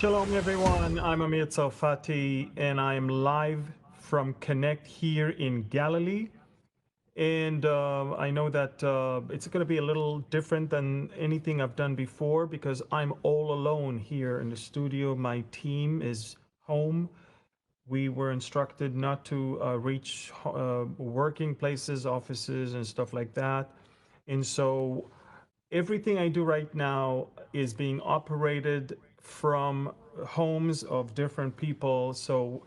Shalom, everyone. I'm Amir Tsarfati, and I am live from Connect here in Galilee. And I know that it's going to be a little different than anything I've done before because I'm all alone here in the studio. My team is home. We were instructed not to reach working places, offices, and stuff like that. And so everything I do right now is being operated from homes of different people. So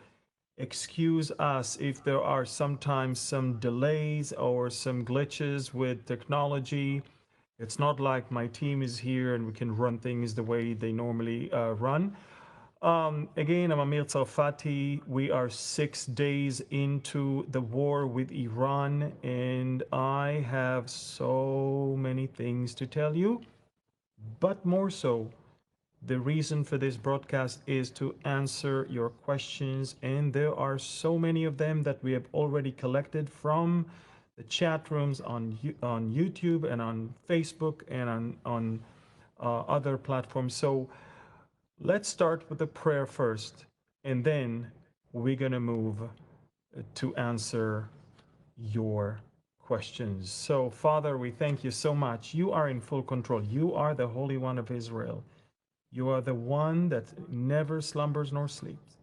excuse us if there are sometimes some delays or some glitches with technology. It's not like my team is here and we can run things the way they normally run. Again, I'm Amir Tsarfati. We are 6 days into the war with Iran, and I have so many things to tell you. But more so, the reason for this broadcast is to answer your questions, and there are so many of them that we have already collected from the chat rooms on YouTube and on Facebook and on other platforms. So let's start with the prayer first, and then we're going to move to answer your questions. So, Father, we thank you so much. You are in full control. You are the Holy One of Israel. You are the one that never slumbers nor sleeps.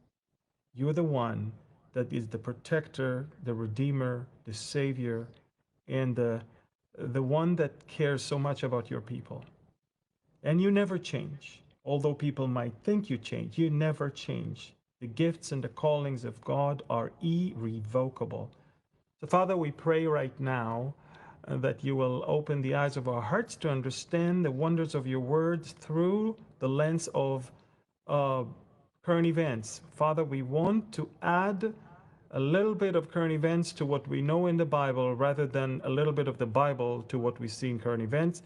You are the one that is the protector, the redeemer, the savior, and the one that cares so much about your people. And you never change. Although people might think you change, you never change. The gifts and the callings of God are irrevocable. So, Father, we pray right now that you will open the eyes of our hearts to understand the wonders of your words through the lens of current events. Father, we want to add a little bit of current events to what we know in the Bible rather than a little bit of the Bible to what we see in current events,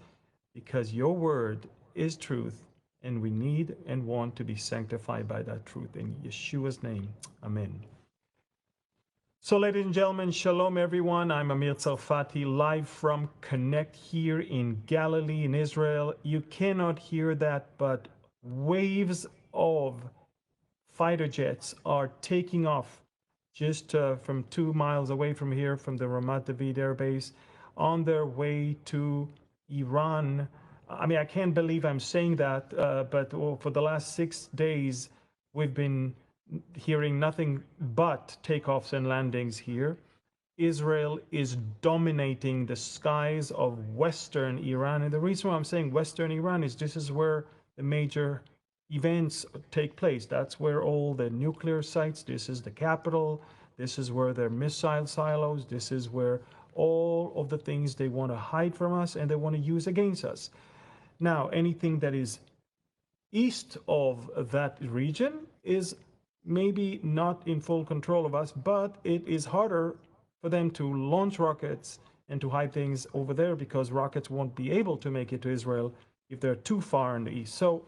because your word is truth, and we need and want to be sanctified by that truth. In Yeshua's name, amen. So, ladies and gentlemen, shalom, everyone. I'm Amir Tsarfati, live from Connect here in Galilee, in Israel. You cannot hear that, but waves of fighter jets are taking off just from 2 miles away from here, from the Ramat David Air Base, on their way to Iran. I mean, I can't believe I'm saying that, but for the last 6 days, we've been hearing nothing but takeoffs and landings here. Israel is dominating the skies of Western Iran. And the reason why I'm saying Western Iran is this is where the major events take place. That's where all the nuclear sites, this is the capital, this is where their missile silos, this is where all of the things they want to hide from us and they want to use against us. Now, anything that is east of that region is maybe not in full control of us, but it is harder for them to launch rockets and to hide things over there because rockets won't be able to make it to Israel if they're too far in the east. So,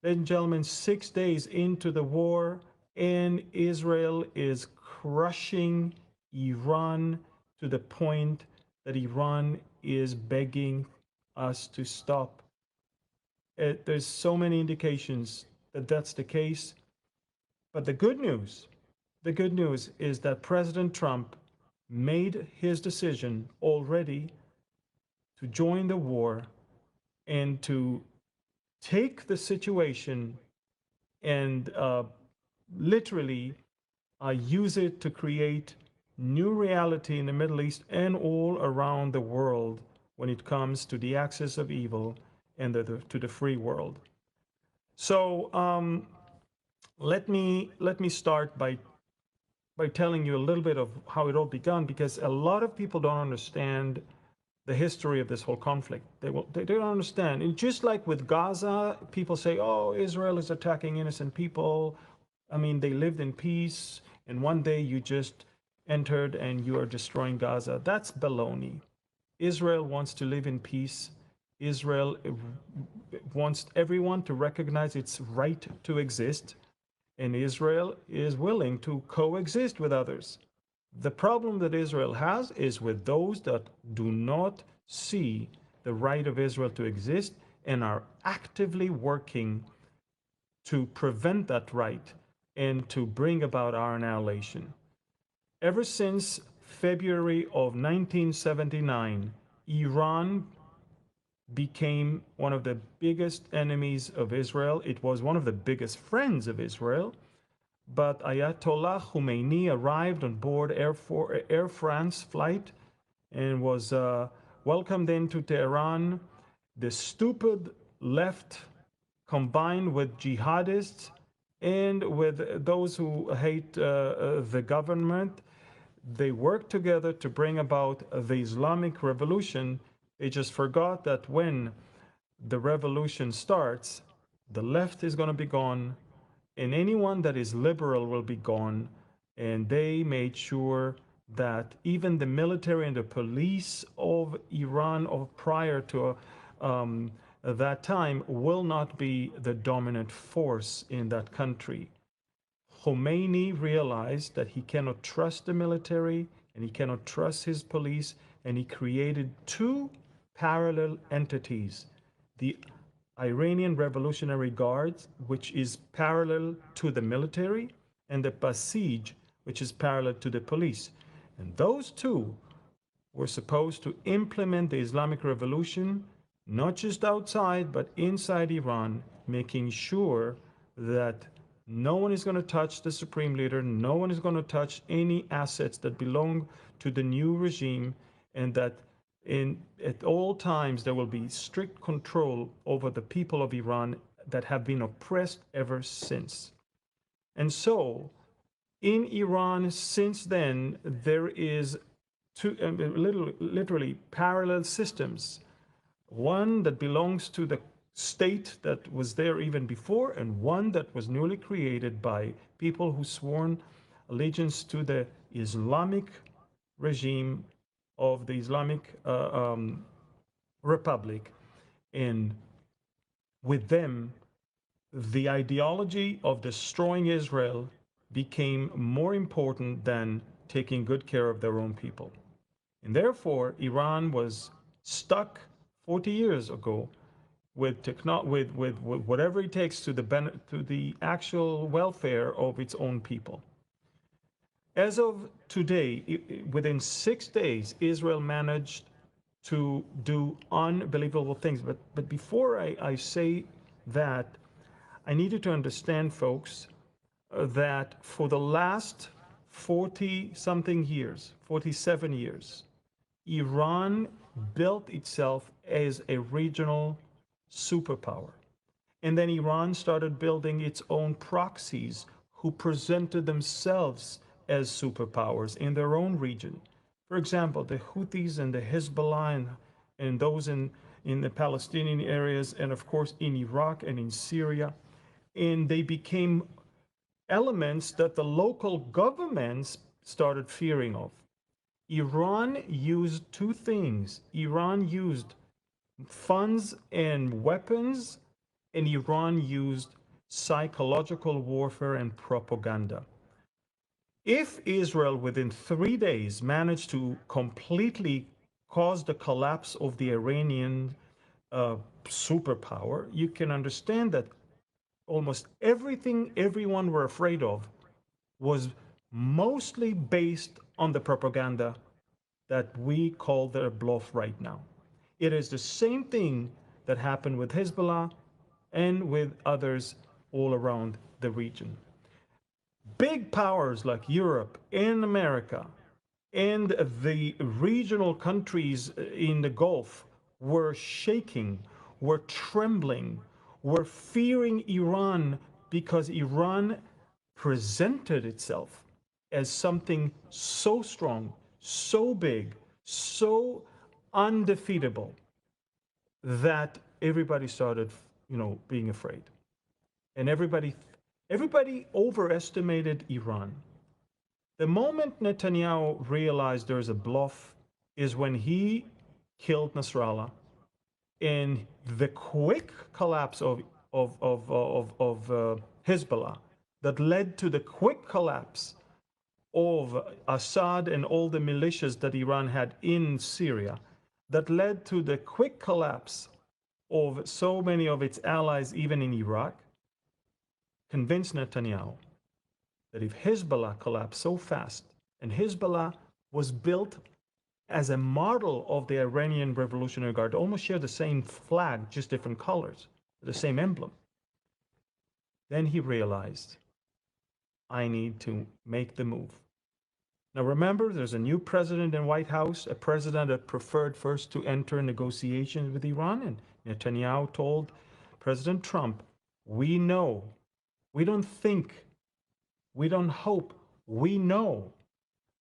ladies and gentlemen, 6 days into the war, and Israel is crushing Iran to the point that Iran is begging us to stop. There's so many indications that that's the case. But the good news is that President Trump made his decision already to join the war and to take the situation and literally use it to create new reality in the Middle East and all around the world when it comes to the axis of evil and to the free world. So let me start by telling you a little bit of how it all began, because a lot of people don't understand the history of this whole conflict. They don't understand. And just like with Gaza, people say, oh, Israel is attacking innocent people. I mean, they lived in peace, and one day you just entered and you are destroying Gaza. That's baloney. Israel wants to live in peace. Israel wants everyone to recognize its right to exist, and Israel is willing to coexist with others. The problem that Israel has is with those that do not see the right of Israel to exist and are actively working to prevent that right and to bring about our annihilation. Ever since February of 1979, Iran became one of the biggest enemies of Israel. It was one of the biggest friends of Israel. But Ayatollah Khomeini arrived on board Air France flight and was welcomed into Tehran. The stupid left combined with jihadists and with those who hate the government, they worked together to bring about the Islamic Revolution. They just forgot that when the revolution starts, the left is going to be gone, and anyone that is liberal will be gone. And they made sure that even the military and the police of Iran of prior to that time will not be the dominant force in that country. Khomeini realized that he cannot trust the military and he cannot trust his police, and he created two parallel entities: the Iranian Revolutionary Guards, which is parallel to the military, and the Basij, which is parallel to the police. And those two were supposed to implement the Islamic Revolution, not just outside, but inside Iran, making sure that no one is going to touch the supreme leader, no one is going to touch any assets that belong to the new regime, and that at all times there will be strict control over the people of Iran that have been oppressed ever since. And so, in Iran, since then, there is two, literally parallel systems. One that belongs to the state that was there even before, and one that was newly created by people who sworn allegiance to the Islamic regime of the Islamic Republic. And with them, the ideology of destroying Israel became more important than taking good care of their own people. And therefore, Iran was stuck 40 years ago with whatever it takes to the actual welfare of its own people. As of today, within 6 days, Israel managed to do unbelievable things. But before I say that, I need you to understand, folks, that for the last 40 something years, 47 years, Iran built itself as a regional superpower. And then Iran started building its own proxies who presented themselves as superpowers in their own region. For example, the Houthis and the Hezbollah and those in the Palestinian areas, and of course in Iraq and in Syria. And they became elements that the local governments started fearing of. Iran used two things. Iran used funds and weapons, and Iran used psychological warfare and propaganda. If Israel within 3 days managed to completely cause the collapse of the Iranian superpower, you can understand that almost everything everyone were afraid of was mostly based on the propaganda that we call their bluff right now. It is the same thing that happened with Hezbollah and with others all around the region. Big powers like Europe and America and the regional countries in the Gulf were shaking, were trembling, were fearing Iran because Iran presented itself as something so strong, so big, so undefeatable that everybody started, being afraid. And everybody overestimated Iran. The moment Netanyahu realized there's a bluff is when he killed Nasrallah, and the quick collapse of Hezbollah that led to the quick collapse of Assad and all the militias that Iran had in Syria, that led to the quick collapse of so many of its allies, even in Iraq. convinced Netanyahu that if Hezbollah collapsed so fast, and Hezbollah was built as a model of the Iranian Revolutionary Guard, almost share the same flag, just different colors, the same emblem. Then he realized, I need to make the move. Now remember, there's a new president in White House, a president that preferred first to enter negotiations with Iran. And Netanyahu told President Trump, we know, we don't think, we don't hope, we know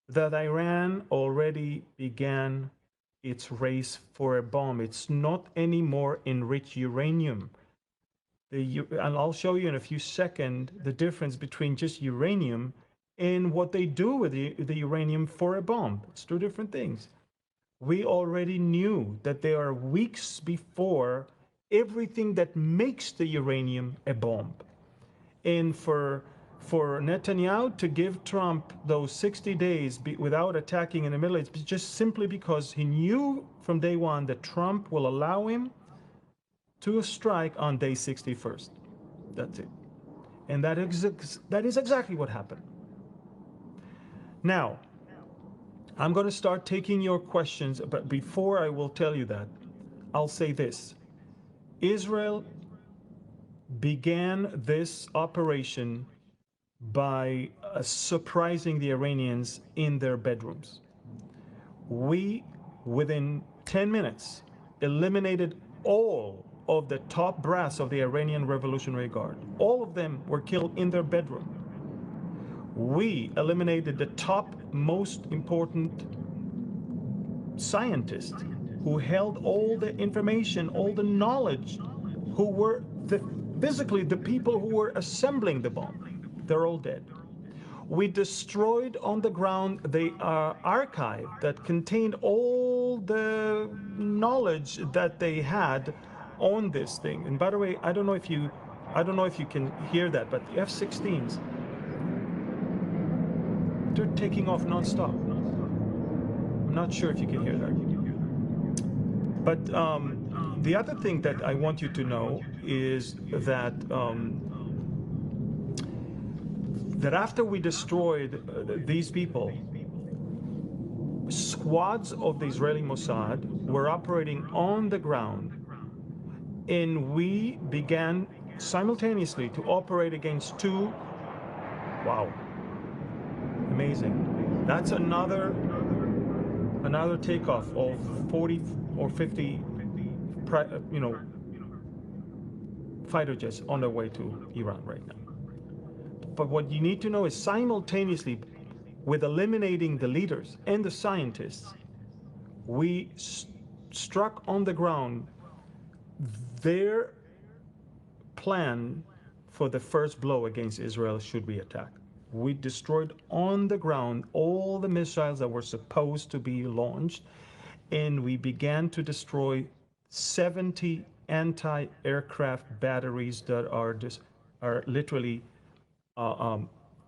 that Iran already began its race for a bomb. It's not anymore enriched uranium. And I'll show you in a few seconds the difference between just uranium and what they do with the uranium for a bomb. It's two different things. We already knew that they are weeks before everything that makes the uranium a bomb. And for Netanyahu to give Trump those 60 days without attacking in the Middle East, just simply because he knew from day one that Trump will allow him to strike on day 61st. That's it. And that is exactly what happened. Now, I'm going to start taking your questions, but before I will tell you that, I'll say this. Israel began this operation by surprising the Iranians in their bedrooms. We, within 10 minutes, eliminated all of the top brass of the Iranian Revolutionary Guard. All of them were killed in their bedroom. We eliminated the top most important scientists who held all the information, all the knowledge, who were physically the people who were assembling the bomb. They're all dead. We destroyed on the ground the archive that contained all the knowledge that they had on this thing. And by the way, I don't know if you can hear that, but the F-16s, they're taking off nonstop. I'm not sure if you can hear that. But the other thing that I want you to know is that that after we destroyed these people, squads of the Israeli Mossad were operating on the ground, and we began simultaneously to operate against two. Wow, amazing. That's another takeoff of 40 or 50 fighter jets on their way to Iran right now. But what you need to know is simultaneously with eliminating the leaders and the scientists, we struck on the ground their plan for the first blow against Israel should we attack. We destroyed on the ground all the missiles that were supposed to be launched, and we began to destroy 70 anti-aircraft batteries that are literally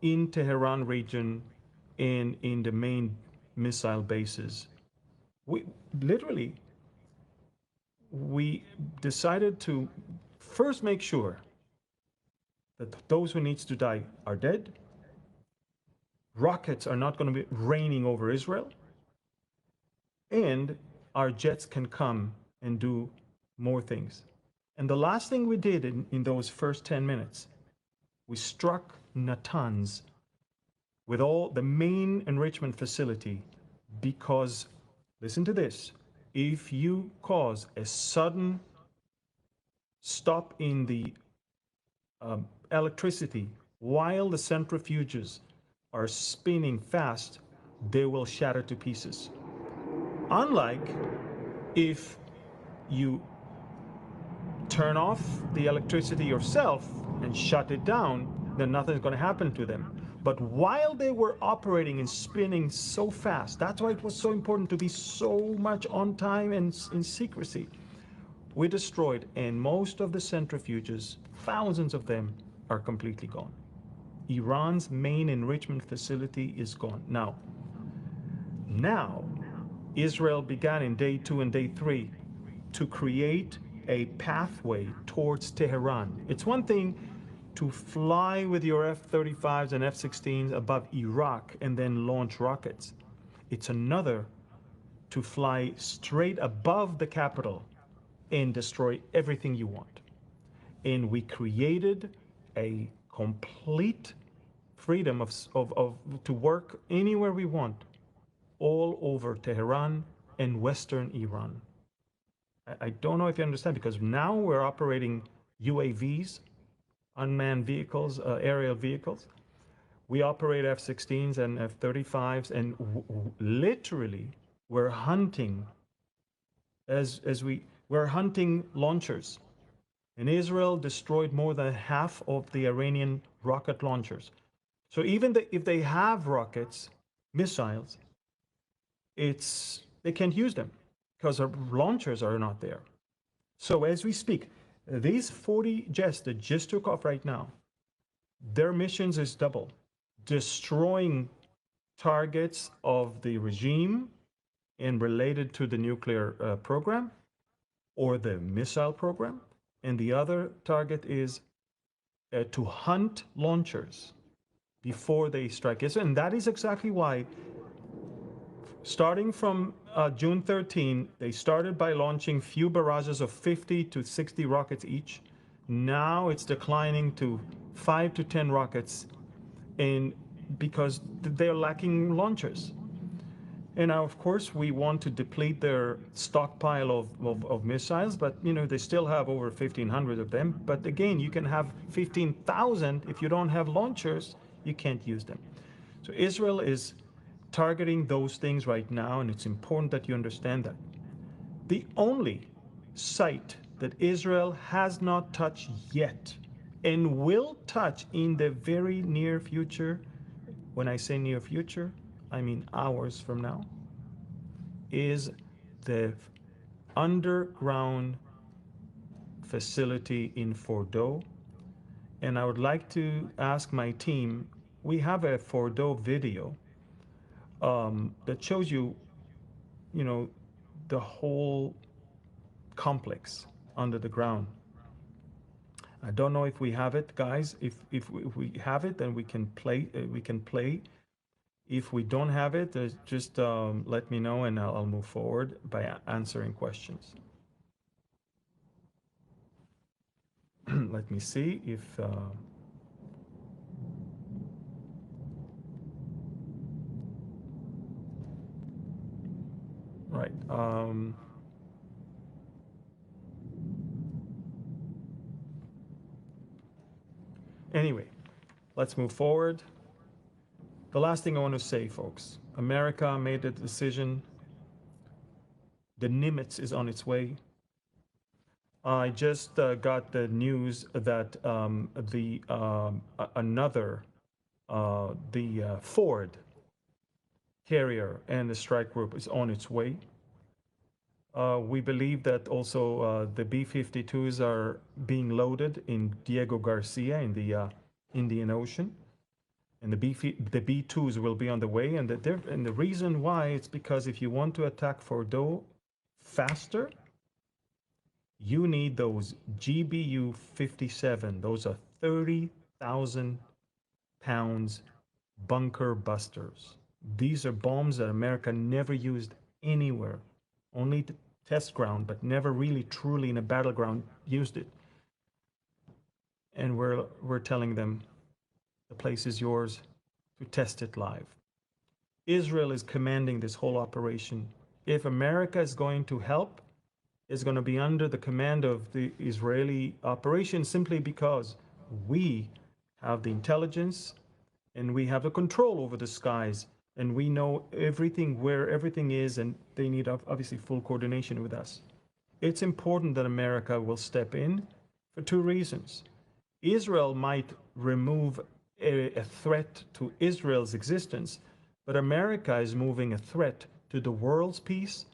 in Tehran region and in the main missile bases. We decided to first make sure that those who needs to die are dead. Rockets are not going to be raining over Israel, and our jets can come and do more things. And the last thing we did in those first 10 minutes, we struck Natanz with all the main enrichment facility, because, listen to this, if you cause a sudden stop in the electricity while the centrifuges are spinning fast, they will shatter to pieces. Unlike if you turn off the electricity yourself and shut it down, then nothing's going to happen to them. But while they were operating and spinning so fast, that's why it was so important to be so much on time and in secrecy. We destroyed, and most of the centrifuges, thousands of them, are completely gone. Iran's main enrichment facility is gone. Now, Israel began in day 2 and day 3 to create a pathway towards Tehran. It's one thing to fly with your F-35s and F-16s above Iraq and then launch rockets. It's another to fly straight above the capital and destroy everything you want. And we created a complete freedom to work anywhere we want, all over Tehran and Western Iran. I don't know if you understand, because now we're operating UAVs, unmanned vehicles, aerial vehicles. We operate F-16s and F-35s, and literally we're hunting we're hunting launchers. And Israel destroyed more than half of the Iranian rocket launchers. So even if they have rockets, missiles, they can't use them because our launchers are not there. So as we speak, these 40 jets that just took off right now, their missions is double: destroying targets of the regime and related to the nuclear program or the missile program. And the other target is to hunt launchers before they strike Israel. And that is exactly why, starting from June 13, they started by launching few barrages of 50 to 60 rockets each. Now it's declining to 5 to 10 rockets, and because they're lacking launchers. And now, of course, we want to deplete their stockpile of missiles, but they still have over 1,500 of them. But again, you can have 15,000. If you don't have launchers, you can't use them. So Israel is targeting those things right now, and it's important that you understand that. The only site that Israel has not touched yet and will touch in the very near future, when I say near future, I mean hours from now, is the underground facility in Fordo. And I would like to ask my team, we have a Fordo video that shows you, the whole complex under the ground. I don't know if we have it, guys. If we have it, then we can play. If we don't have it, just let me know, and I'll move forward by answering questions. Let me see if right. Anyway, let's move forward. The last thing I want to say, folks, America made a decision. The Nimitz is on its way. I just got the news that the Ford carrier and the strike group is on its way. We believe that also the B-52s are being loaded in Diego Garcia in the Indian Ocean. And the B-2s will be on the way. And the reason why, it's because if you want to attack Fordo faster, you need those GBU-57. Those are 30,000 pounds bunker busters. These are bombs that America never used anywhere. Only to test ground, but never really truly in a battleground used it. And we're telling them, the place is yours to test it live. Israel is commanding this whole operation. If America is going to help, it's going to be under the command of the Israeli operation, simply because we have the intelligence and we have the control over the skies, and we know everything, where everything is, and they need obviously full coordination with us. It's important that America will step in for two reasons. Israel might remove a threat to Israel's existence, but America is moving a threat to the world's peace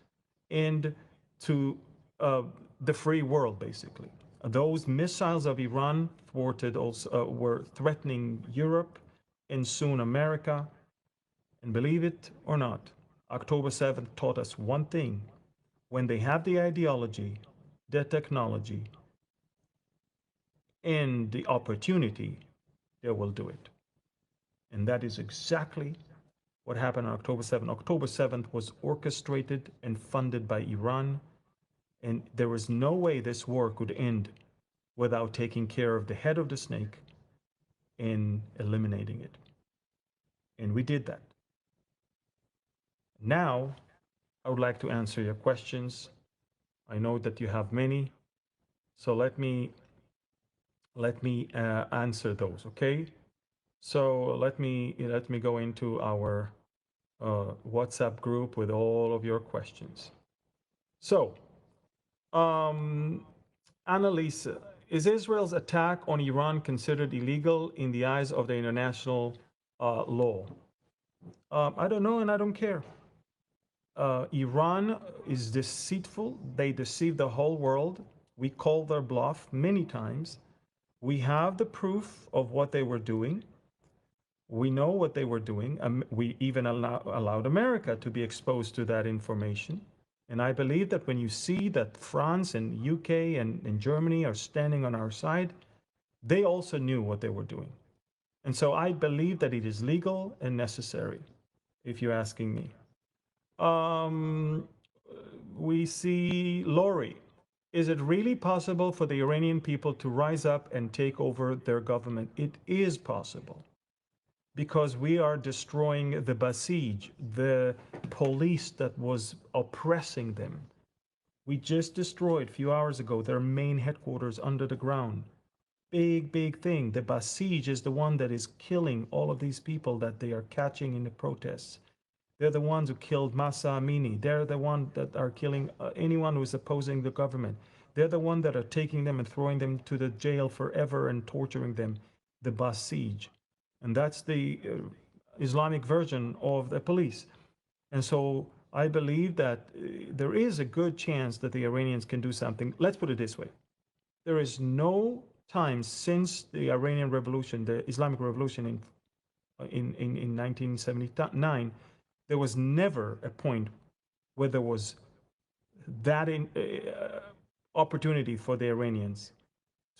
and to the free world, basically. Those missiles of Iran thwarted also were threatening Europe and soon America. And believe it or not, October 7th taught us one thing: when they have the ideology, the technology, and the opportunity, they will do it. And that is exactly what happened on October 7th. October 7th was orchestrated and funded by Iran, and there was no way this war could end without taking care of the head of the snake and eliminating it. And we did that. Now, I would like to answer your questions. I know that you have many, so let me answer those. Okay. So let me go into our WhatsApp group with all of your questions. So, Annalisa, is Israel's attack on Iran considered illegal in the eyes of the international law? I don't know, and I don't care. Iran is deceitful. They deceive the whole world. We called their bluff many times. We have the proof of what they were doing. We know what they were doing. We even allowed America to be exposed to that information. And I believe that when you see that France and UK and Germany are standing on our side, they also knew what they were doing. And so I believe that it is legal and necessary, if you're asking me. We see Lori. Is it really possible for the Iranian people to rise up and take over their government? It is possible, because we are destroying the Basij, the police that was oppressing them. We just destroyed a few hours ago their main headquarters under the ground. Big, big thing. The Basij is the one that is killing all of these people that they are catching in the protests. They're the ones who killed Masa Amini. They're the ones that are killing anyone who is opposing the government. They're the ones that are taking them and throwing them to the jail forever and torturing them. The Basij. And that's the Islamic version of the police. And so I believe that there is a good chance that the Iranians can do something. Let's put it this way. There is no time since the Iranian Revolution, the Islamic Revolution in 1979, there was never a point where there was that opportunity for the Iranians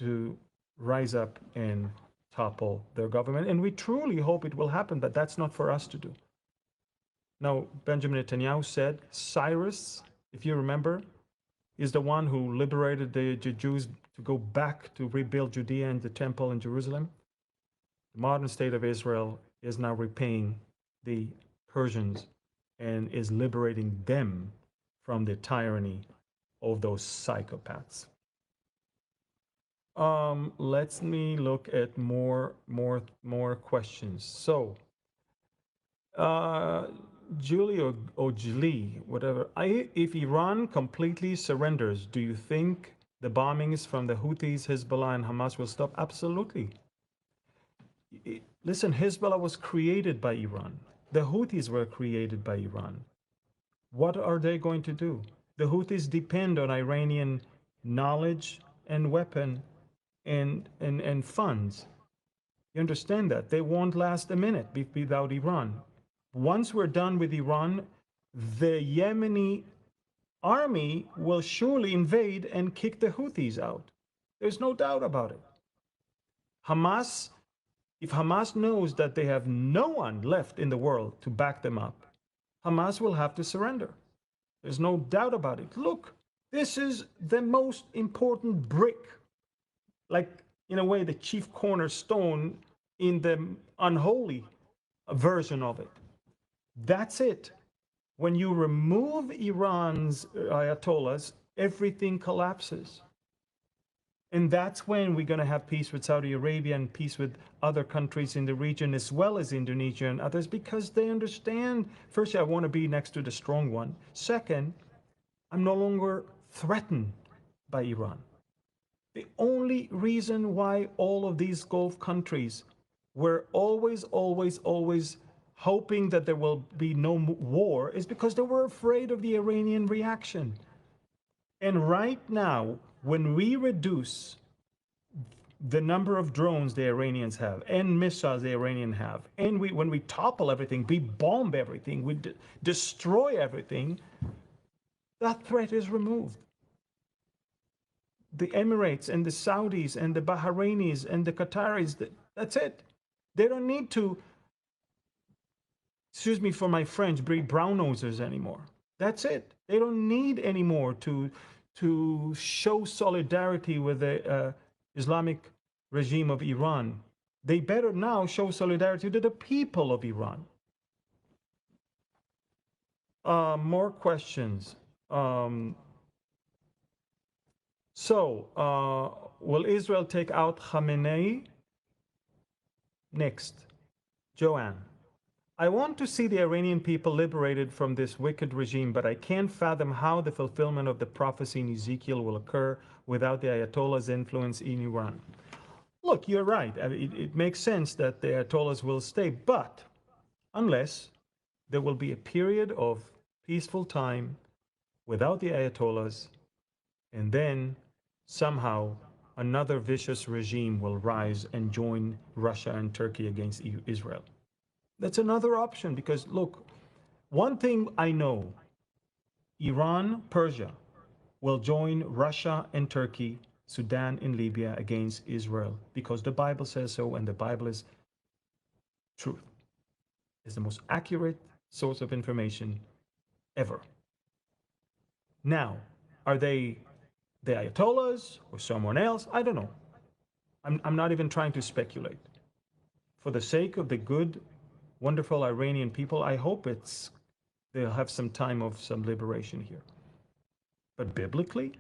to rise up and topple their government. And we truly hope it will happen, but that's not for us to do. Now, Benjamin Netanyahu said Cyrus, if you remember, is the one who liberated the Jews to go back to rebuild Judea and the temple in Jerusalem. The modern state of Israel is now repaying the Persians and is liberating them from the tyranny of those psychopaths. Let me look at more questions. So, Julie or Julie, whatever. If Iran completely surrenders, do you think the bombings from the Houthis, Hezbollah, and Hamas will stop? Absolutely. Listen, Hezbollah was created by Iran. The Houthis were created by Iran. What are they going to do? The Houthis depend on Iranian knowledge and weapon and funds. You understand that? They won't last a minute without Iran. Once we're done with Iran, the Yemeni army will surely invade and kick the Houthis out. There's no doubt about it. Hamas, if Hamas knows that they have no one left in the world to back them up, Hamas will have to surrender. There's no doubt about it. Look, this is the most important brick, like in a way the chief cornerstone in the unholy version of it. That's it. When you remove Iran's ayatollahs, everything collapses. And that's when we're going to have peace with Saudi Arabia and peace with other countries in the region, as well as Indonesia and others, because they understand, first, I want to be next to the strong one. Second, I'm no longer threatened by Iran. The only reason why all of these Gulf countries were always hoping that there will be no war is because they were afraid of the Iranian reaction. And right now, when we reduce the number of drones the Iranians have and missiles the Iranians have, and when we topple everything, we bomb everything, we destroy everything, that threat is removed. the Emirates and the Saudis and the Bahrainis and the Qataris. That's it. They don't need to, excuse me for my French, breed brown nosers anymore. That's it. They don't need anymore to show solidarity with the Islamic regime of Iran. They better now show solidarity to the people of Iran. More questions. Will Israel take out Khamenei? Next, Joanne. I want to see the Iranian people liberated from this wicked regime, but I can't fathom how the fulfillment of the prophecy in Ezekiel will occur without the Ayatollah's influence in Iran. Look, you're right. I mean, it makes sense that the Ayatollahs will stay, but unless there will be a period of peaceful time without the Ayatollahs, and then somehow another vicious regime will rise and join Russia and Turkey against Israel. That's another option because, look, one thing I know, Iran, Persia will join Russia and Turkey, Sudan and Libya against Israel because the Bible says so, and the Bible is truth. It's the most accurate source of information ever. Now, are they the Ayatollahs or someone else? I don't know. I'm not even trying to speculate. For the sake of the good, wonderful Iranian people, I hope they'll have some time of some liberation here. But biblically,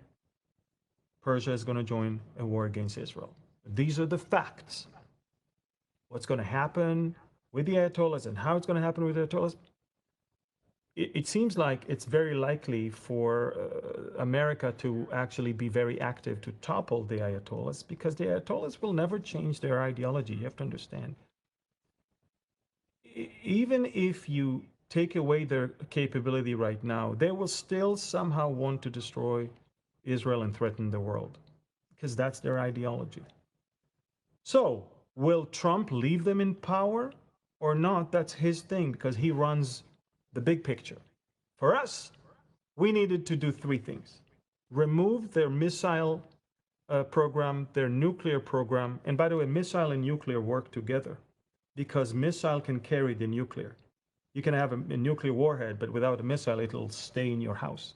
Persia is going to join a war against Israel. These are the facts. What's going to happen with the Ayatollahs and how it's going to happen with the Ayatollahs, it seems like it's very likely for America to actually be very active to topple the Ayatollahs because the Ayatollahs will never change their ideology. You have to understand. Even if you take away their capability right now, they will still somehow want to destroy Israel and threaten the world because that's their ideology. So, will Trump leave them in power or not? That's his thing because he runs the big picture. For us, we needed to do three things. Remove their missile program, their nuclear program. And by the way, missile and nuclear work together because missile can carry the nuclear. You can have a nuclear warhead, but without a missile, it'll stay in your house.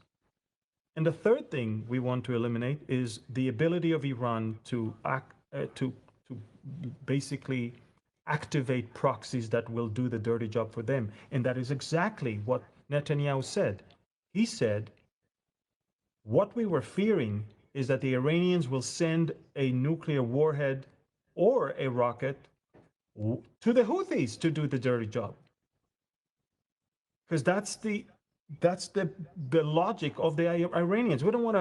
And the third thing we want to eliminate is the ability of Iran to basically activate proxies that will do the dirty job for them. And that is exactly what Netanyahu said. He said, what we were fearing is that the Iranians will send a nuclear warhead or a rocket to the Houthis to do the dirty job. Because that's the logic of the Iranians. We don't want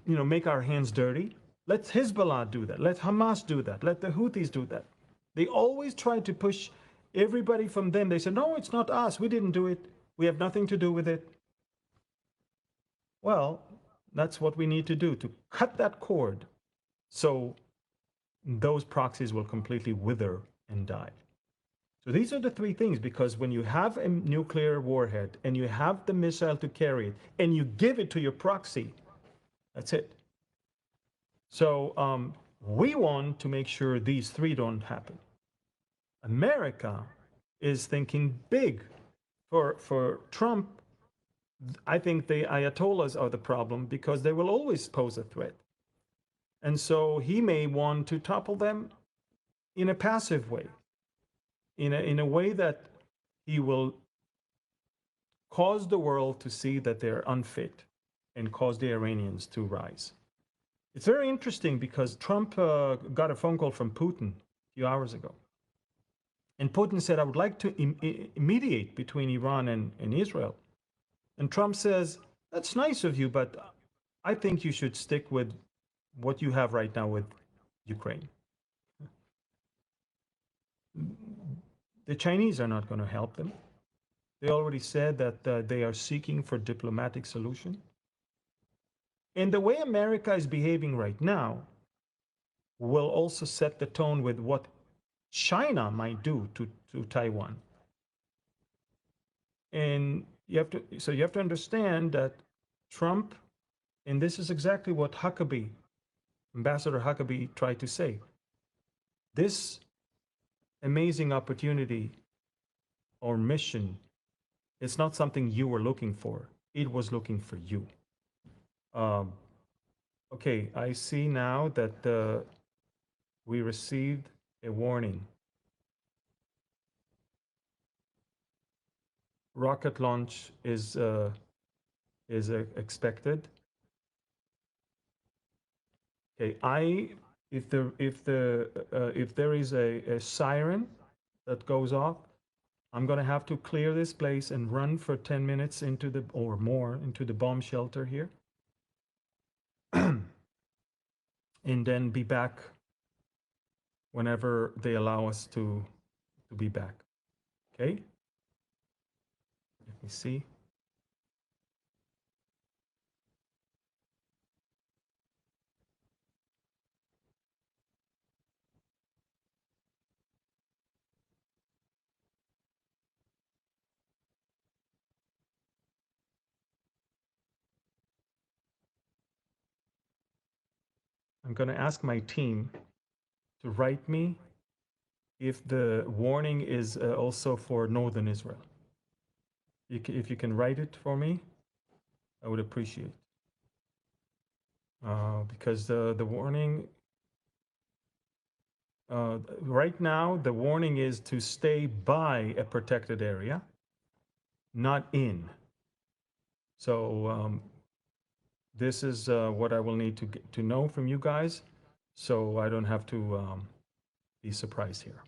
to, make our hands dirty. Let Hezbollah do that. Let Hamas do that. Let the Houthis do that. They always try to push everybody from them. They say, no, it's not us. We didn't do it. We have nothing to do with it. Well, that's what we need to do, to cut that cord so those proxies will completely wither and die. So these are the three things, because when you have a nuclear warhead and you have the missile to carry it and you give it to your proxy, that's it. So we want to make sure these three don't happen. America is thinking big. For Trump, I think the Ayatollahs are the problem because they will always pose a threat. And so he may want to topple them in a passive way, in a way that he will cause the world to see that they're unfit and cause the Iranians to rise. It's very interesting because Trump got a phone call from Putin a few hours ago. And Putin said, I would like to mediate between Iran and Israel. And Trump says, that's nice of you, but I think you should stick with what you have right now with Ukraine. The Chinese are not going to help them. They already said that they are seeking for diplomatic solution. And the way America is behaving right now will also set the tone with what China might do to Taiwan. And you have to understand that Trump, and this is exactly what Huckabee Ambassador Huckabee tried to say. This amazing opportunity or mission is not something you were looking for. It was looking for you. Um, okay, I see now that we received a warning. Rocket launch is expected. Okay, if there is a siren that goes off, I'm gonna have to clear this place and run for 10 minutes into the or more into the bomb shelter here, and then be back whenever they allow us to be back. Okay. Let me see. I'm gonna ask my team to write me if the warning is also for northern Israel. If you can write it for me, I would appreciate. Because the warning right now, the warning is to stay by a protected area, not in. So this is what I will need to know from you guys, so I don't have to be surprised here.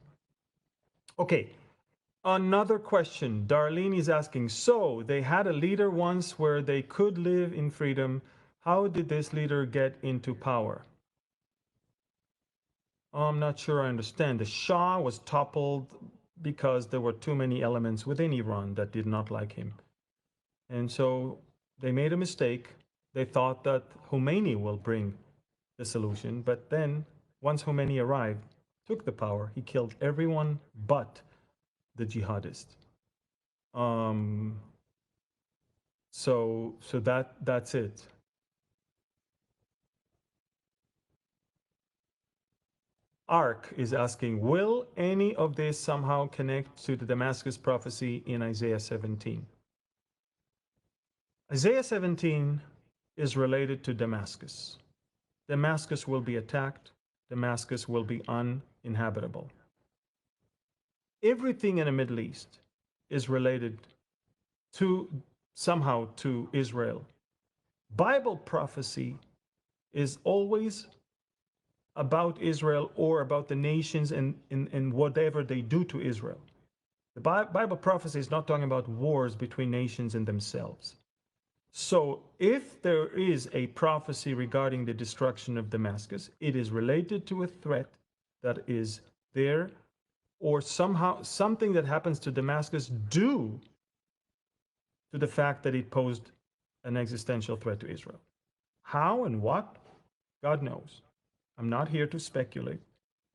Okay, another question. Darlene is asking, so they had a leader once where they could live in freedom. How did this leader get into power? I'm not sure I understand. The Shah was toppled because there were too many elements within Iran that did not like him. And so they made a mistake. They thought that Khomeini will bring the solution. But then, once Khomeini arrived, took the power, he killed everyone but the jihadists. So that's it. Ark is asking, will any of this somehow connect to the Damascus prophecy in Isaiah 17? Isaiah 17 is related to Damascus. Damascus will be attacked. Damascus will be uninhabitable. Everything in the Middle East is related to somehow to Israel. Bible prophecy is always about Israel or about the nations and whatever they do to Israel. The Bible prophecy is not talking about wars between nations and themselves. So if there is a prophecy regarding the destruction of Damascus, it is related to a threat that is there, or somehow something that happens to Damascus due to the fact that it posed an existential threat to Israel. How and what? God knows. I'm not here to speculate.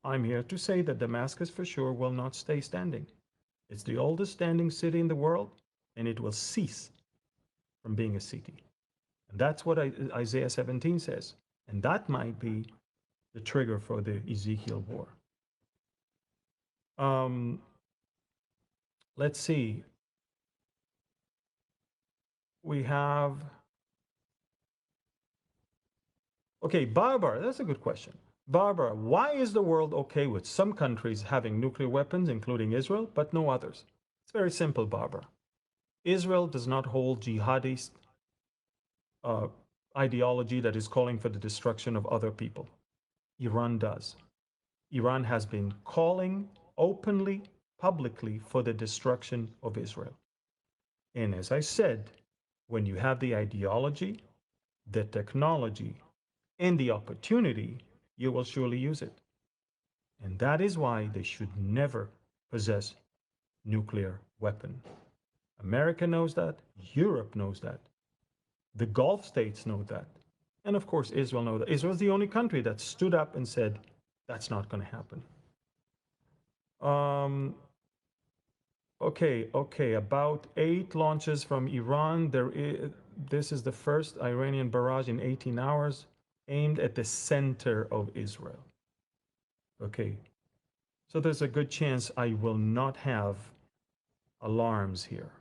I'm here to say that Damascus for sure will not stay standing. It's the oldest standing city in the world, and it will cease from being a city. And that's what Isaiah 17 says. And that might be the trigger for the Ezekiel war. Let's see. We have... Okay, Barbara, that's a good question. Barbara, why is the world okay with some countries having nuclear weapons, including Israel, but no others? It's very simple, Barbara. Israel does not hold jihadist ideology that is calling for the destruction of other people. Iran does. Iran has been calling openly, publicly for the destruction of Israel. And as I said, when you have the ideology, the technology, and the opportunity, you will surely use it. And that is why they should never possess nuclear weapon. America knows that, Europe knows that, the Gulf states know that, and of course Israel knows that. Israel is the only country that stood up and said, that's not going to happen. Okay, about 8 launches from Iran. This is the first Iranian barrage in 18 hours. aimed at the center of Israel. Okay, so there's a good chance I will not have alarms here.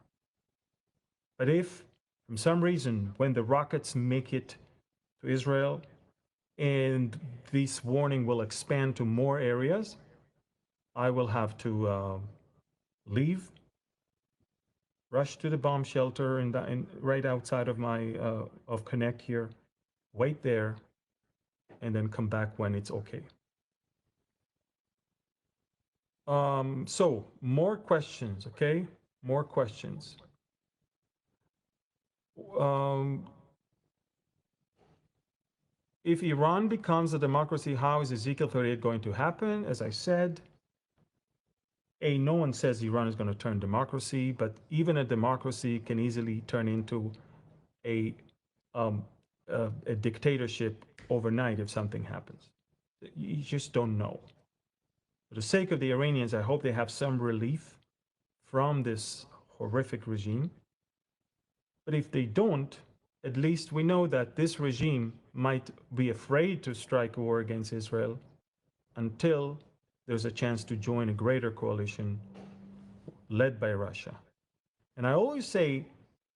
But if, for some reason, when the rockets make it to Israel, and this warning will expand to more areas, I will have to leave, rush to the bomb shelter right outside of my of Connect here, wait there, and then come back when it's okay. So more questions, okay? More questions. If Iran becomes a democracy, how is Ezekiel 38 going to happen? As I said, no one says Iran is going to turn democracy, but even a democracy can easily turn into a, a dictatorship overnight if something happens. You just don't know. For the sake of the Iranians, I hope they have some relief from this horrific regime. But if they don't, at least we know that this regime might be afraid to strike a war against Israel until there's a chance to join a greater coalition led by Russia. And I always say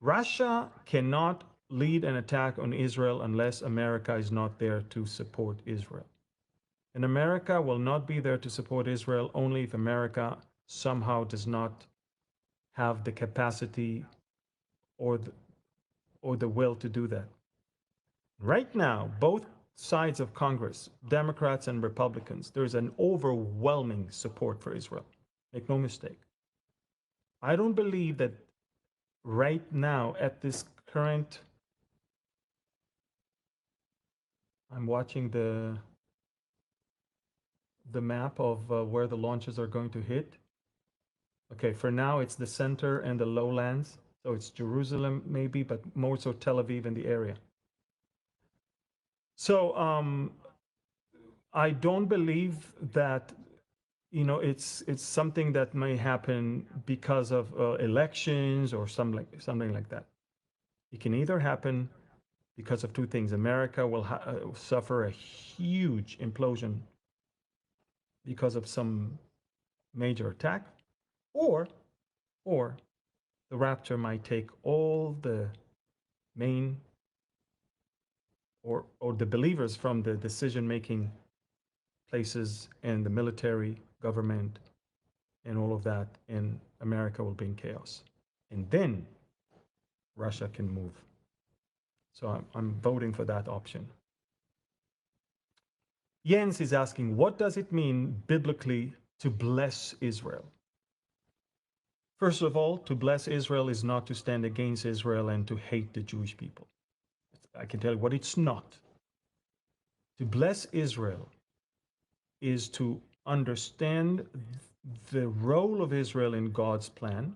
Russia cannot lead an attack on Israel unless America is not there to support Israel. And America will not be there to support Israel only if America somehow does not have the capacity or the will to do that. Right now, both sides of Congress, Democrats and Republicans, there's an overwhelming support for Israel. Make no mistake. I don't believe that right now at this current, I'm watching the map of where the launches are going to hit. Okay, for now it's the center and the lowlands. So it's Jerusalem maybe, but more so Tel Aviv and the area. So I don't believe that, you know, it's something that may happen because of elections or something like that. It can either happen because of two things. America will suffer a huge implosion because of some major attack, or the rapture might take all the main or the believers from the decision-making places and the military, government, and all of that, and America will be in chaos. And then Russia can move. So I'm voting for that option. Jens is asking, what does it mean biblically to bless Israel? First of all, to bless Israel is not to stand against Israel and to hate the Jewish people. I can tell you what it's not. To bless Israel is to understand the role of Israel in God's plan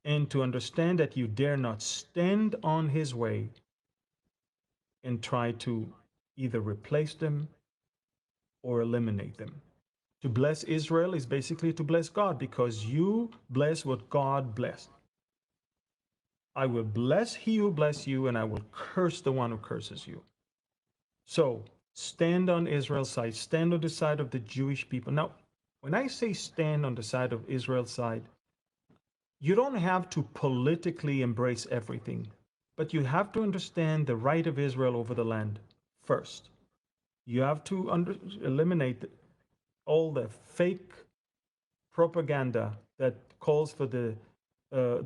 and to understand that you dare not stand on his way and try to either replace them or eliminate them. To bless Israel is basically to bless God, because you bless what God blessed. I will bless he who bless you, and I will curse the one who curses you. So stand on Israel's side, stand on the side of the Jewish people. Now, when I say stand on the side of Israel's side, you don't have to politically embrace everything, but you have to understand the right of Israel over the land first. You have to eliminate all the fake propaganda that calls for the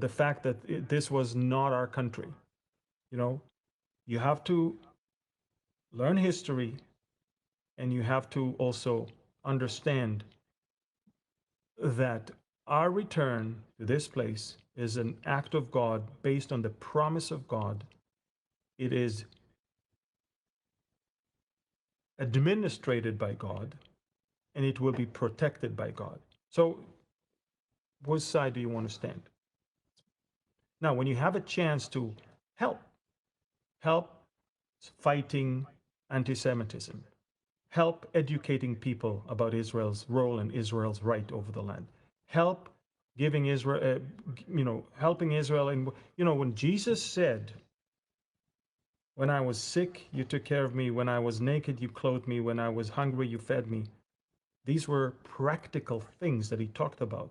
fact that this was not our country. You know, you have to learn history, and you have to also understand that our return to this place is an act of God based on the promise of God. It is administrated by God, and it will be protected by God. So, which side do you want to stand? Now, when you have a chance to help fighting anti-Semitism, help educating people about Israel's role and Israel's right over the land, help giving Israel, helping Israel. And, when Jesus said When I was sick, you took care of me. When I was naked, you clothed me. When I was hungry, you fed me. These were practical things that he talked about,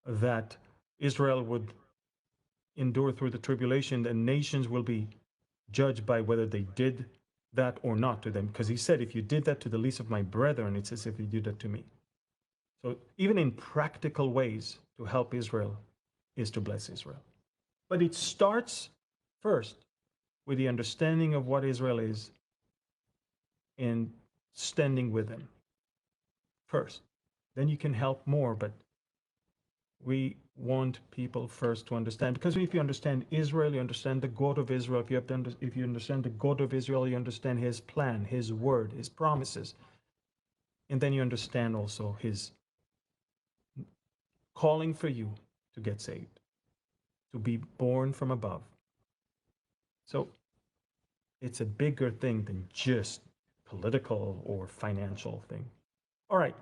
that Israel would endure through the tribulation, and nations will be judged by whether they did that or not to them. Because he said, if you did that to the least of my brethren, it's as if you did that to me. So even in practical ways to help Israel is to bless Israel. But it starts first with the understanding of what Israel is and standing with them first. Then you can help more, but we want people first to understand, because if you understand Israel, you understand the God of Israel. If you understand the God of Israel, you understand his plan, his word, his promises, and then you understand also his calling for you to get saved, to be born from above. So it's a bigger thing than just political or financial thing. All right.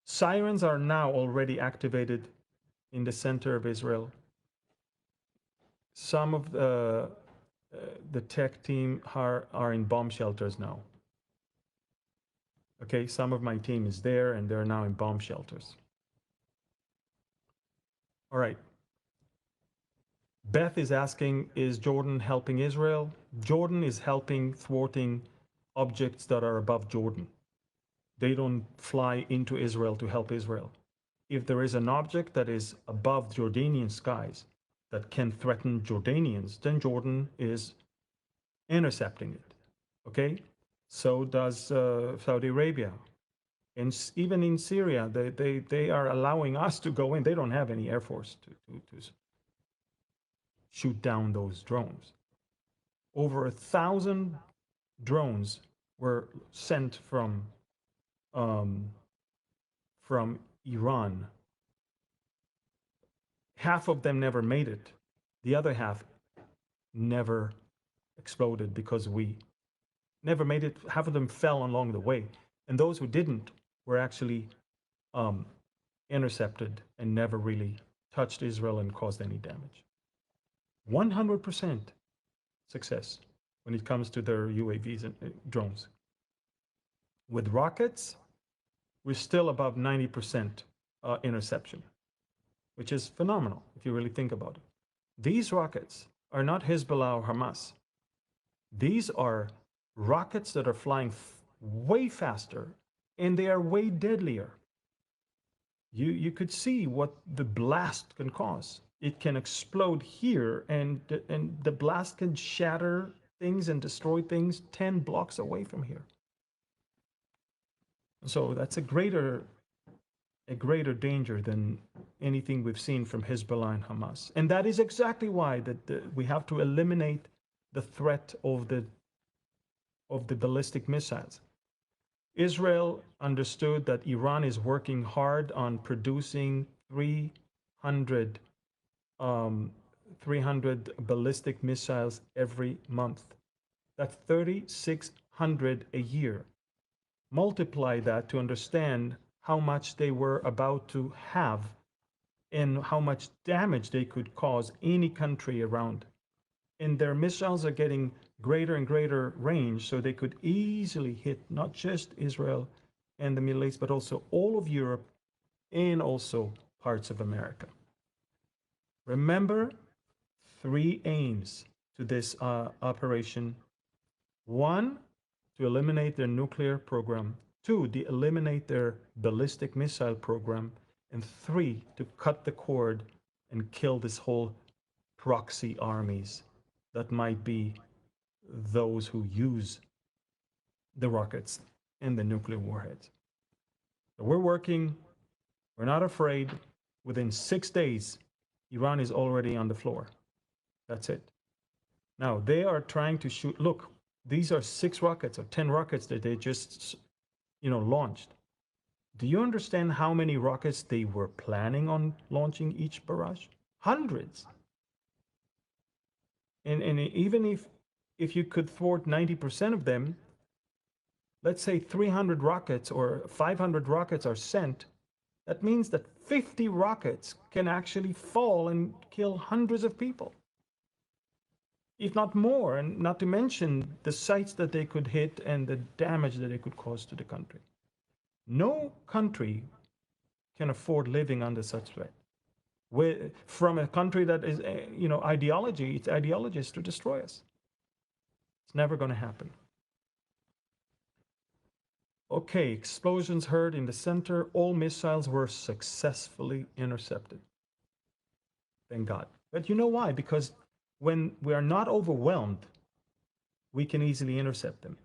Sirens are now already activated in the center of Israel. Some of the tech team are in bomb shelters now. Okay, some of my team is there and they're now in bomb shelters. All right. Beth is asking, is Jordan helping Israel? Jordan is helping thwarting objects that are above Jordan. They don't fly into Israel to help Israel. If there is an object that is above Jordanian skies that can threaten Jordanians, then Jordan is intercepting it. Okay? So does Saudi Arabia. And even in Syria, they are allowing us to go in. They don't have any air force to shoot down those drones. Over 1,000 drones were sent from Iran. Half of them never made it. The other half never exploded because we never made it. Half of them fell along the way. And those who didn't were actually intercepted and never really touched Israel and caused any damage. 100% success when it comes to their UAVs and drones. With rockets, we're still above 90% interception, which is phenomenal if you really think about it. These rockets are not Hezbollah or Hamas. These are rockets that are flying way faster and they are way deadlier. You could see what the blast can cause. It can explode here and the blast can shatter things and destroy things 10 blocks away from here. So that's a greater danger than anything we've seen from Hezbollah and Hamas. And that is exactly why we have to eliminate the threat of the ballistic missiles. Israel understood that Iran is working hard on producing 300 ballistic missiles every month. That's 3,600 a year. Multiply that to understand how much they were about to have and how much damage they could cause any country around. And their missiles are getting greater and greater range, so they could easily hit not just Israel and the Middle East, but also all of Europe and also parts of America. Remember 3 aims to this operation. 1, to eliminate their nuclear program. 2, to eliminate their ballistic missile program. And 3, to cut the cord and kill this whole proxy armies that might be those who use the rockets and the nuclear warheads. So we're working, we're not afraid. Within 6 days, Iran is already on the floor. That's it. Now, they are trying to shoot, look, these are 6 rockets or 10 rockets that they just, launched. Do you understand how many rockets they were planning on launching each barrage? Hundreds. And even if you could thwart 90% of them, let's say 300 rockets or 500 rockets are sent, that means that 50 rockets can actually fall and kill hundreds of people. if not more, and not to mention the sites that they could hit and the damage that they could cause to the country. No country can afford living under such threat. From a country that is, ideology, its ideology is to destroy us. It's never going to happen. Okay, explosions heard in the center. All missiles were successfully intercepted. Thank God. But you know why? Because when we are not overwhelmed, we can easily intercept them.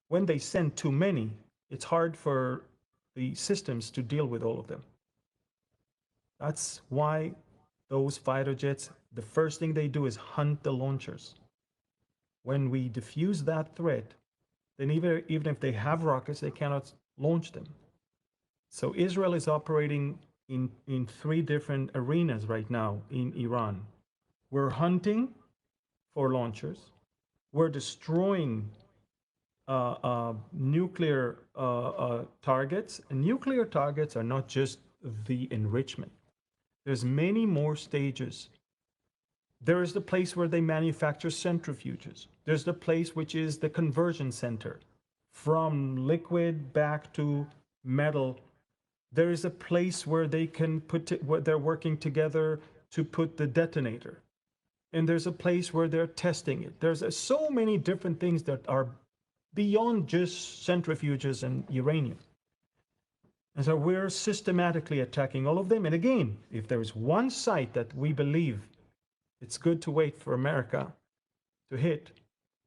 When they send too many, it's hard for the systems to deal with all of them. That's why those fighter jets, the first thing they do is hunt the launchers. When we diffuse that threat, then even if they have rockets, they cannot launch them. So Israel is operating in three different arenas right now in Iran. We're hunting for launchers. We're destroying nuclear targets. And nuclear targets are not just the enrichment. There's many more stages. There is the place where they manufacture centrifuges. There's the place which is the conversion center from liquid back to metal. There is a place where they can where they're working together to put the detonator. And there's a place where they're testing it. There's so many different things that are beyond just centrifuges and uranium. And so we're systematically attacking all of them. And again, if there's one site that we believe it's good to wait for America to hit,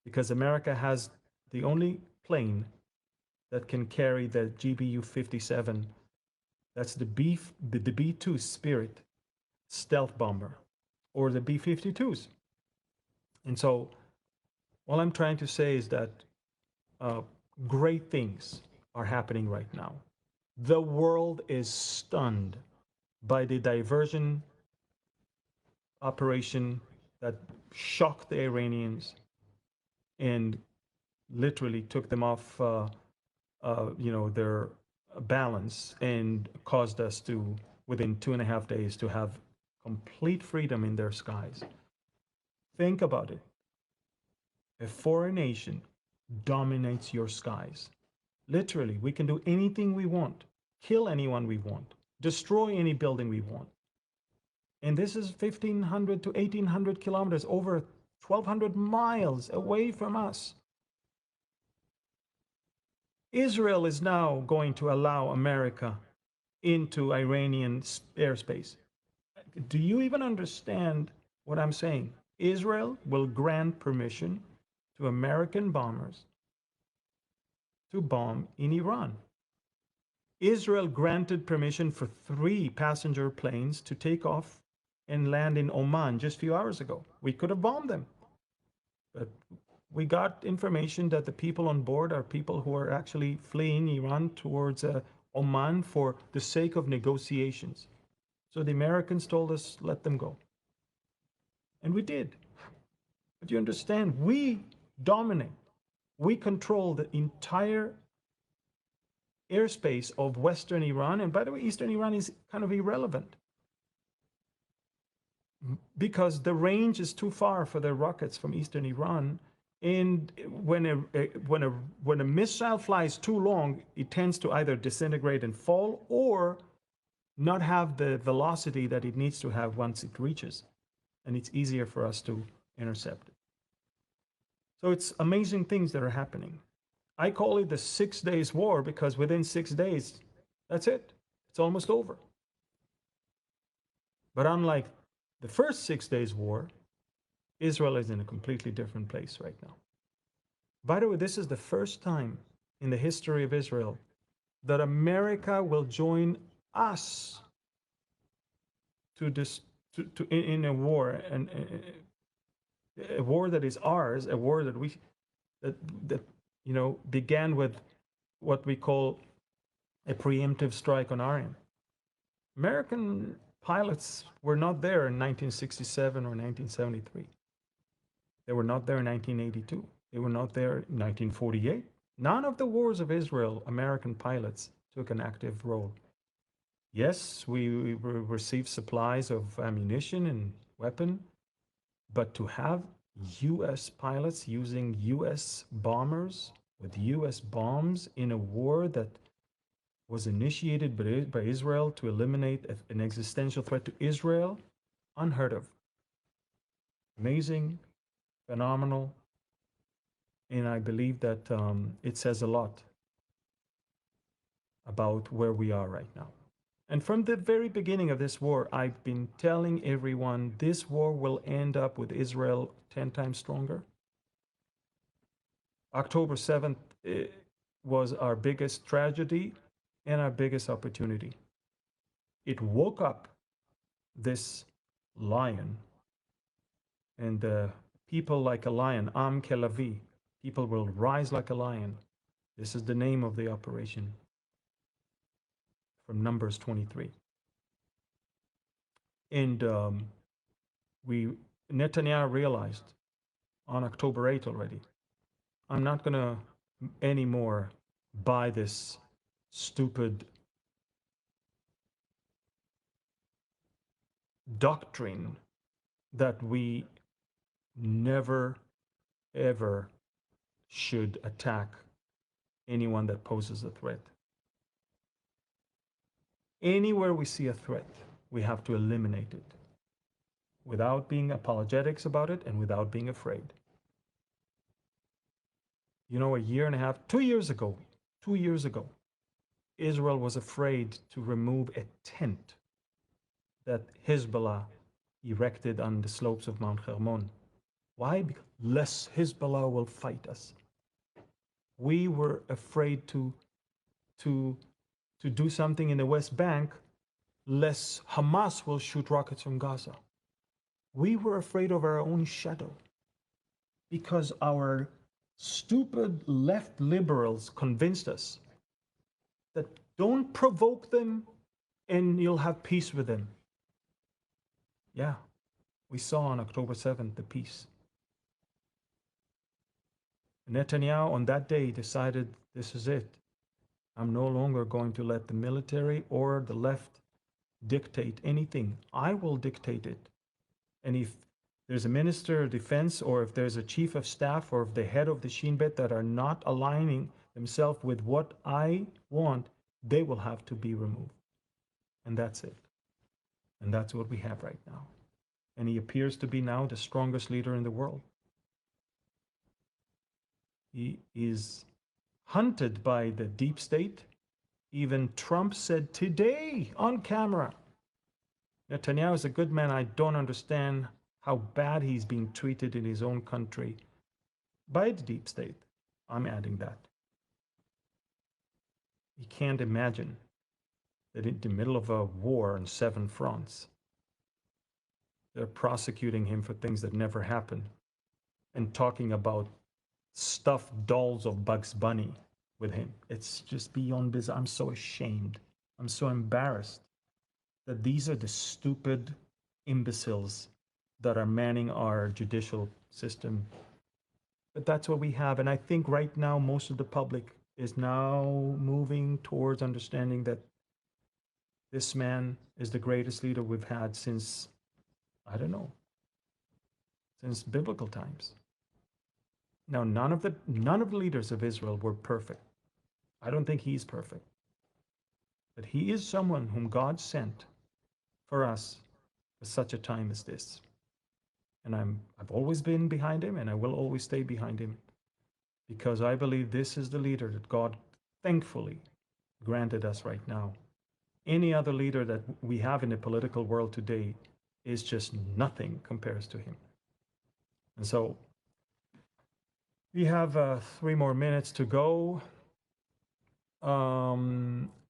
because America has the only plane that can carry the GBU-57. That's the B-2 Spirit stealth bomber, or the B-52s. And so all I'm trying to say is that great things are happening right now. The world is stunned by the diversion operation that shocked the Iranians and literally took them off, their balance, and caused us to, within 2.5 days, to have complete freedom in their skies. Think about it. A foreign nation dominates your skies. Literally, we can do anything we want, kill anyone we want, destroy any building we want. And this is 1,500 to 1,800 kilometers, over 1,200 miles away from us. Israel is now going to allow America into Iranian airspace. Do you even understand what I'm saying? Israel will grant permission to American bombers to bomb in Iran. Israel granted permission for 3 passenger planes to take off and land in Oman just a few hours ago. We could have bombed them. But we got information that the people on board are people who are actually fleeing Iran towards Oman for the sake of negotiations. So the Americans told us, let them go. And we did. But you understand, we dominate. We control the entire airspace of Western Iran. And by the way, Eastern Iran is kind of irrelevant, because the range is too far for the rockets from Eastern Iran. And when a missile flies too long, it tends to either disintegrate and fall, or not have the velocity that it needs to have once it reaches. And it's easier for us to intercept it. So it's amazing things that are happening. I call it the 6 days war, because within 6 days, that's it. It's almost over. But unlike the first 6 days war, Israel is in a completely different place right now. By the way, this is the first time in the history of Israel that America will join us in a war, and a war that is ours, a war that began with what we call a preemptive strike on our end. American pilots were not there in 1967 or 1973. They were not there in 1982. They were not there in 1948. None of the wars of Israel, American pilots took an active role. Yes, we received supplies of ammunition and weapon, but to have US pilots using US bombers with US bombs in a war that was initiated by Israel to eliminate an existential threat to Israel. Unheard of. Amazing, phenomenal, and I believe that it says a lot about where we are right now. And from the very beginning of this war, I've been telling everyone this war will end up with Israel 10 times stronger. October 7th was our biggest tragedy and our biggest opportunity. It woke up this lion, and people like a lion, Am Kelavi, people will rise like a lion. This is the name of the operation from Numbers 23. And Netanyahu realized on October 8th already, I'm not going to anymore buy this stupid doctrine that we never, ever should attack anyone that poses a threat. Anywhere we see a threat, we have to eliminate it without being apologetics about it and without being afraid. You know, a year and a half, 2 years ago, Israel was afraid to remove a tent that Hezbollah erected on the slopes of Mount Hermon. Why? Because lest Hezbollah will fight us. We were afraid to do something in the West Bank, lest Hamas will shoot rockets from Gaza. We were afraid of our own shadow because our stupid left liberals convinced us that don't provoke them and you'll have peace with them. Yeah, we saw on October 7th the peace. Netanyahu on that day decided, this is it. I'm no longer going to let the military or the left dictate anything. I will dictate it. And if there's a minister of defense, or if there's a chief of staff, or if the head of the Shin Bet that are not aligning themselves with what I want, they will have to be removed. And that's it. And that's what we have right now. And he appears to be now the strongest leader in the world. He is hunted by the deep state. Even Trump said today on camera, Netanyahu is a good man. I don't understand how bad he's being treated in his own country by the deep state. I'm adding that. He can't imagine that in the middle of a war on 7 fronts, they're prosecuting him for things that never happened and talking about stuffed dolls of Bugs Bunny with him. It's just beyond bizarre. I'm so ashamed. I'm so embarrassed that these are the stupid imbeciles that are manning our judicial system. But that's what we have. And I think right now, most of the public is now moving towards understanding that this man is the greatest leader we've had since, I don't know, since biblical times. Now, none of the leaders of Israel were perfect. I don't think he's perfect. But he is someone whom God sent for us for such a time as this. And I've always been behind him, and I will always stay behind him, because I believe this is the leader that God thankfully granted us right now. Any other leader that we have in the political world today is just nothing compares to him. And so we have 3 more minutes to go.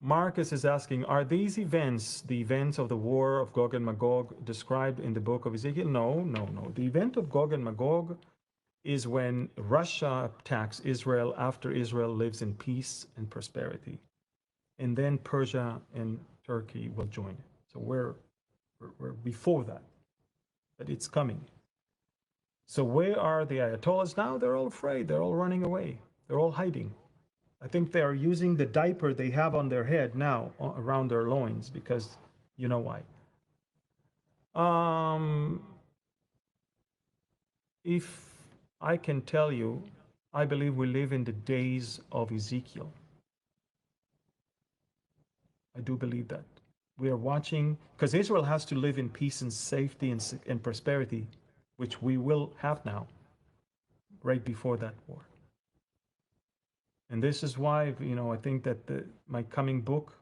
Marcus is asking, are these events, the events of the war of Gog and Magog, described in the book of Ezekiel? No. The event of Gog and Magog is when Russia attacks Israel after Israel lives in peace and prosperity. And then Persia and Turkey will join. So we're before that, but it's coming. So where are the Ayatollahs now? They're all afraid. They're all running away. They're all hiding. I think they are using the diaper they have on their head now around their loins, because you know why. if I can tell you, I believe we live in the days of Ezekiel. I do believe that. We are watching, because Israel has to live in peace and safety and prosperity, which we will have now, right before that war. And this is why, I think that my coming book,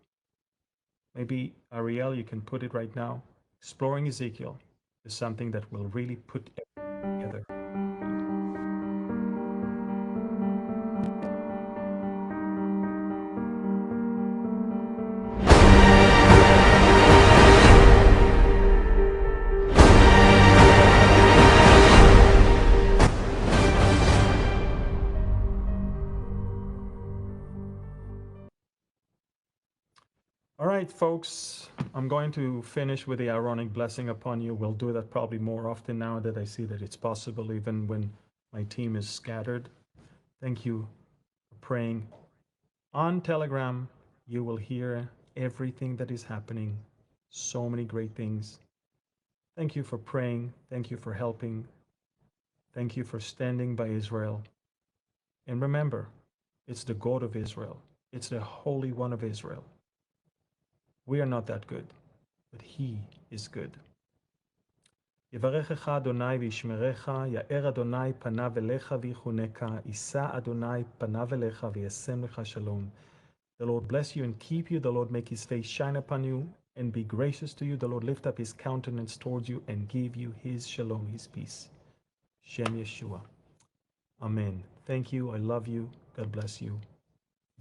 maybe Ariel, you can put it right now, Exploring Ezekiel, is something that will really put everything together. All right, folks, I'm going to finish with the Aaronic blessing upon you. We'll do that probably more often now that I see that it's possible, even when my team is scattered. Thank you for praying. On Telegram, you will hear everything that is happening. So many great things. Thank you for praying. Thank you for helping. Thank you for standing by Israel. And remember, it's the God of Israel. It's the Holy One of Israel. We are not that good, but He is good. יברכך אדוני וישמרך, יאר אדוני פניו אליך ויחונך, יישא אדוני פניו אליך וישם לך שלום. The Lord bless you and keep you. The Lord make his face shine upon you and be gracious to you. The Lord lift up his countenance towards you and give you his shalom, his peace. Shem Yeshua. Amen. Thank you. I love you. God bless you.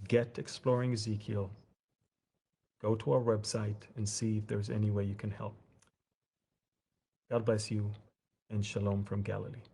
Get Exploring Ezekiel. Go to our website and see if there's any way you can help. God bless you and shalom from Galilee.